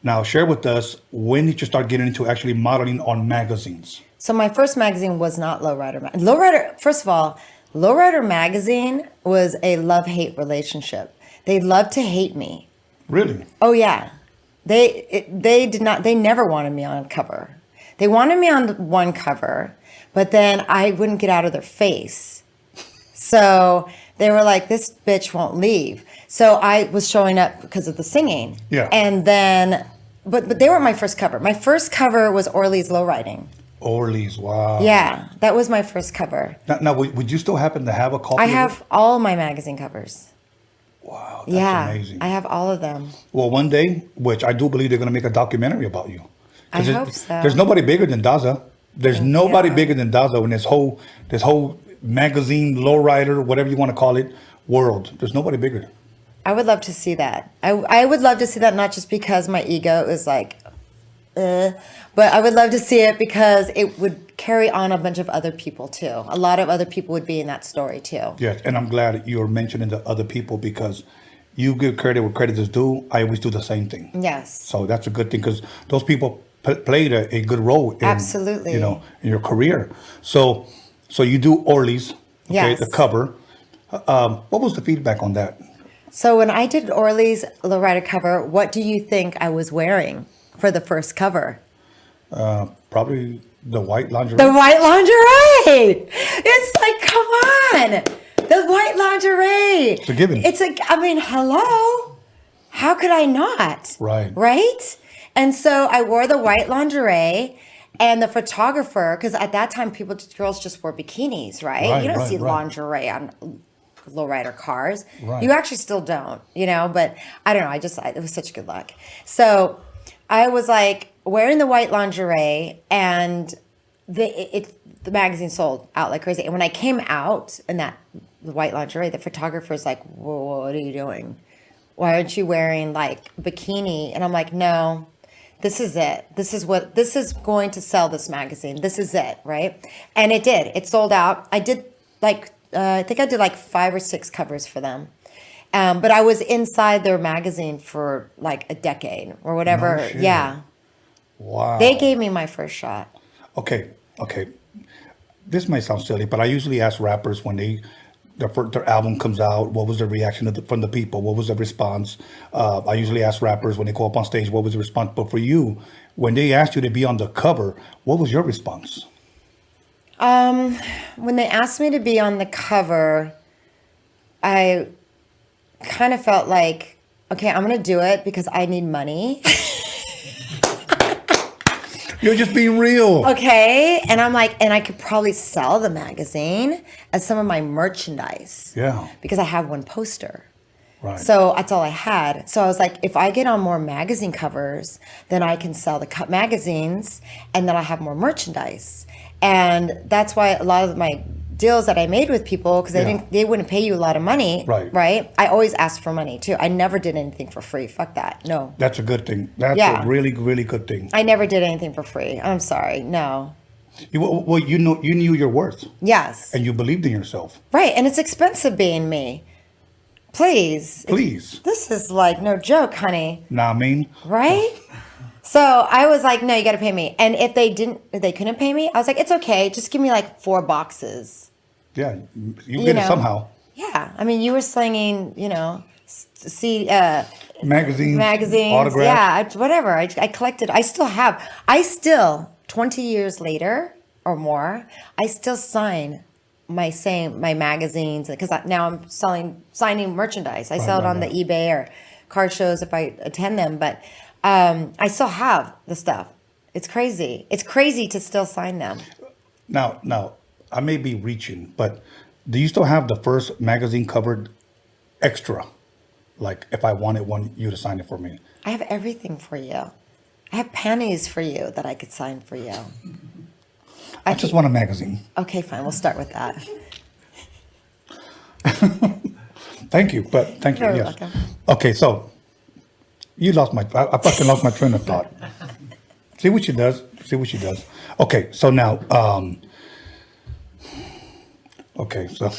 Now, share with us, when did you start getting into actually modeling on magazines? So my first magazine was not Lowrider. Lowrider, first of all, Lowrider magazine was a love-hate relationship. They loved to hate me. Really? Oh yeah, they did not. They never wanted me on cover. They wanted me on one cover, but then I wouldn't get out of their face. So they were like, "This bitch won't leave." So I was showing up because of the singing. Yeah. And then, but they were my first cover. My first cover was Orly's Lowriding. Orly's, wow. Yeah, that was my first cover. Now, would you still happen to have a copy I of it? have all my magazine covers. Wow, that's Yeah, amazing. I have all of them. Well, one day, which I do believe they're going to make a documentary about you. I 'Cause hope so. There's nobody bigger than Dazza. There's nobody Yeah. bigger than Dazza in this whole magazine, lowrider, whatever you want to call it, world. There's nobody bigger. I would love to see that. I would love to see that, not just because my ego is like, but I would love to see it because it would carry on a bunch of other people too. A lot of other people would be in that story too. Yes, and I'm glad you're mentioning the other people because you give credit where credit is due. I always do the same thing. Yes. So that's a good thing because those people played a good role in, Absolutely. in your career. So you do Orly's, okay, Yes. the cover. What was the feedback on that? So when I did Orly's Lowrider cover, what do you think I was wearing for the first cover? Probably the white lingerie. The white lingerie. It's like, come on. The white lingerie. It's a given. It's like, I mean, hello. How could I not? Right. Right? And so I wore the white lingerie, and the photographer, because at that time, girls just wore bikinis, right? Right, You don't right, see right. lingerie on lowrider cars. Right. You actually still don't, but I don't know. It was such good luck. So I was like wearing the white lingerie, and the magazine sold out like crazy. And when I came out in the white lingerie, the photographer's like, "Whoa, what are you doing? Why aren't you wearing like bikini?" And I'm like, "No, this is it. This is going to sell this magazine. This is it." Right. And it did. It sold out. I did I think I did like 5 or 6 covers for them. But I was inside their magazine for like a decade or whatever. No shit. Yeah. Wow. They gave me my first shot. Okay. This might sound silly, but I usually ask rappers when their album comes out, what was the reaction from the people? What was the response? I usually ask rappers when they go up on stage, what was the response? But for you, when they asked you to be on the cover, what was your response? When they asked me to be on the cover, I kind of felt like, okay, I'm going to do it because I need money. You're just being real. Okay. And I'm like, and I could probably sell the magazine as some of my merchandise. Yeah. Because I have one poster. Right. So that's all I had. So I was like, if I get on more magazine covers, then I can sell the magazines and then I'll have more merchandise. And that's why a lot of my deals that I made with people, because they wouldn't pay you a lot of money. Right. I always asked for money too. I never did anything for free. Fuck that. No. That's a good thing. That's a really, really good thing. I never did anything for free. I'm sorry. No. You knew your worth. Yes. And you believed in yourself. Right. And it's expensive being me. Please. This is like no joke, honey. Nah, I mean. Right? So I was like, no, you got to pay me. And if they couldn't pay me, I was like, it's okay. Just give me like 4 boxes. Yeah, you get it somehow. Yeah. I mean, you were slinging, Magazines, autographs. Yeah, whatever. I collected. I still, 20 years later or more, I still sign my magazines because now I'm signing merchandise. I sell it on the eBay or card shows if I attend them, but I still have the stuff. It's crazy. It's crazy to still sign them. Now, I may be reaching, but do you still have the first magazine covered extra? Like if I wanted you to sign it for me. I have everything for you. I have panties for you that I could sign for you. I just want a magazine. Okay, fine. We'll start with that. Thank you. Yes. Welcome. Okay, so I fucking lost my train of thought. See what she does. Okay, so now, so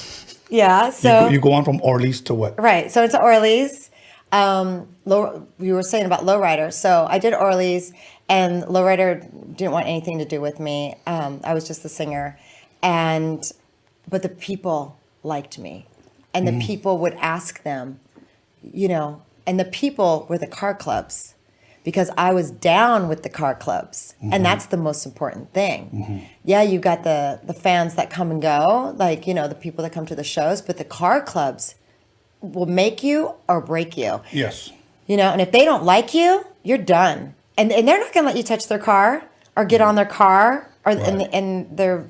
Yeah. So you go on from Orly's to what? right. So it's Orly's. You were saying about Lowrider. So I did Orly's, and Lowrider didn't want anything to do with me. I was just the singer, but the people liked me, and the people would ask them, and the people were the car clubs, because I was down with the car clubs, and that's the most important thing. Yeah, you got the fans that come and go, like the people that come to the shows, but the car clubs will make you or break you. Yes. And if they don't like you, you're done. And they're not going to let you touch their car or get on their car or and their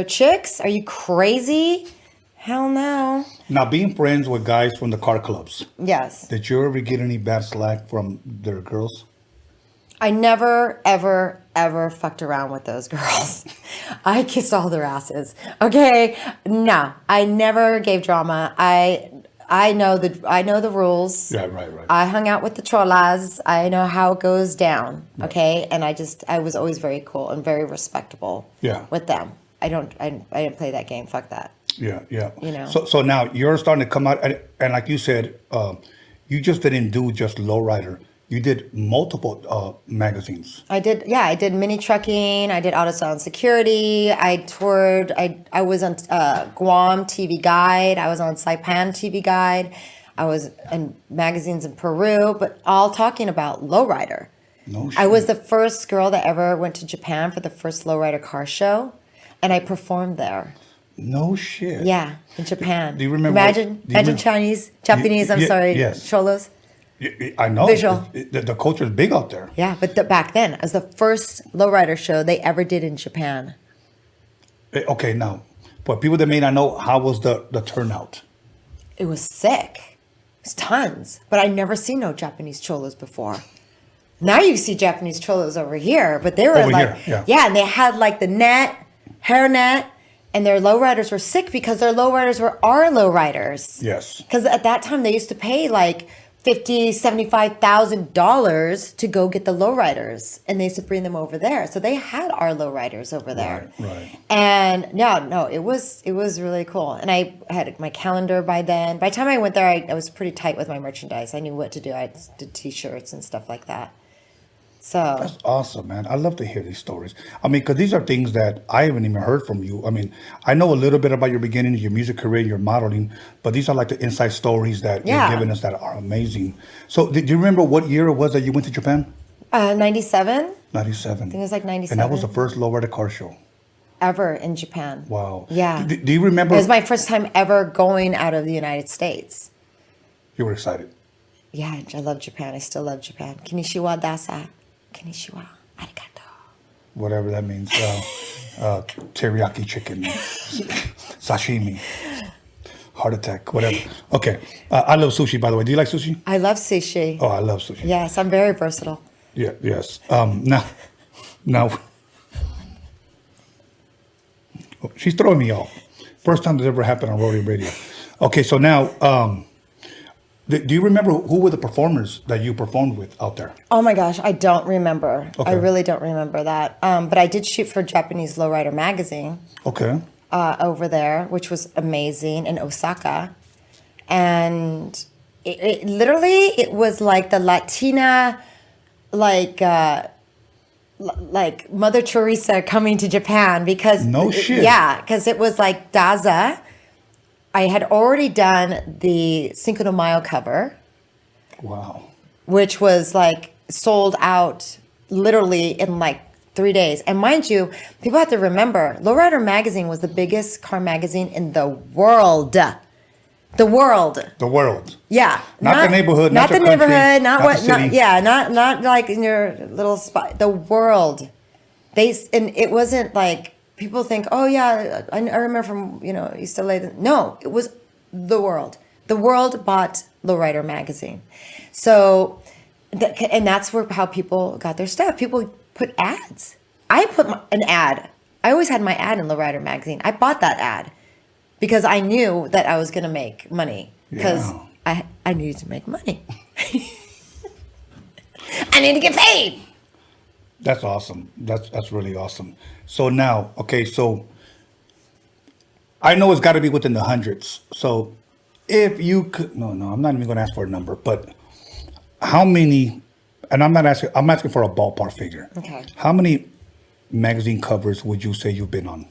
chicks. Are you crazy? Hell no. Now, being friends with guys from the car clubs. Yes. Did you ever get any bad slack from their girls? I never, ever, ever fucked around with those girls. I kissed all their asses. Okay? No, I never gave drama. I know the rules. Yeah, right. I hung out with the cholas. I know how it goes down. Okay? And I was always very cool and very respectable with them. I didn't play that game. Fuck that. Yeah. So now you're starting to come out, and like you said, you just didn't do just Lowrider. You did multiple magazines. I did mini trucking. I did auto sales security. I toured. I was on Guam TV Guide. I was on Saipan TV Guide. I was in magazines in Peru, but all talking about Lowrider. No shit. I was the first girl that ever went to Japan for the first Lowrider car show, and I performed there. No shit. Yeah, in Japan. Do you remember? Imagine Japanese. Yes. Cholos. I know. Visual. The culture is big out there. Yeah, but back then, it was the first lowrider show they ever did in Japan. Okay, now, for people that may not know, how was the turnout? It was sick. It was tons. But I never seen no Japanese cholos before. Now you see Japanese cholos over here, but they were and they had like the hair net, and their lowriders were sick because their lowriders were our lowriders. Yes. Because at that time they used to pay like $50,000-$75,000 to go get the lowriders, and they used to bring them over there. So they had our lowriders over there. Right. And it was really cool. And I had my calendar by then. By the time I went there, I was pretty tight with my merchandise. I knew what to do. I did T-shirts and stuff like that. So that's awesome, man. I love to hear these stories. I mean, because these are things that I haven't even heard from you. I mean, I know a little bit about your beginning, your music career, your modeling, but these are like the inside stories that you're giving us that are amazing. So, did you remember what year it was that you went to Japan? 97. 97. I think it was like 97. And that was the first lowrider car show ever in Japan. Wow. Yeah. Do you remember? It was my first time ever going out of the United States. You were excited. Yeah, I love Japan. I still love Japan. Konnichiwa, Dazza. Konnichiwa. Arigato. Whatever that means. Teriyaki chicken. Sashimi. Heart attack. Whatever. Okay. I love sushi, by the way. Do you like sushi? I love sushi. Oh, I love sushi. Yes, I'm very versatile. Yeah. Yes. Now. Oh, she's throwing me off. First time this ever happened on Roadium Radio. Okay, so now... do you remember who were the performers that you performed with out there? Oh my gosh, I don't remember. Okay. I really don't remember that. But I did shoot for Japanese Lowrider magazine. Okay. Over there, which was amazing in Osaka, and it literally was like the Latina, like Mother Teresa coming to Japan, because no shit. Yeah, because it was like Dazza. I had already done the Cinco de Mayo cover. Wow. Which was like sold out literally in like 3 days. And mind you, people have to remember, Lowrider magazine was the biggest car magazine in the world. The world. The world. Yeah. Not the neighborhood. Not the country, neighborhood. Not what. the city. Not like in your little spot. The world. And it wasn't like. People think, oh yeah, I remember from East LA. No, it was the world. The world bought Lowrider magazine, so and that's how people got their stuff. People put ads. I put an ad. I always had my ad in Lowrider magazine. I bought that ad because I knew that I was going to make money because I needed to make money. I need to get paid. That's awesome. That's really awesome. So now, okay, so I know it's got to be within the hundreds. So If you could, no, I'm not even going to ask for a number, but how many, and I'm asking for a ballpark figure. Okay. How many magazine covers would you say you've been on?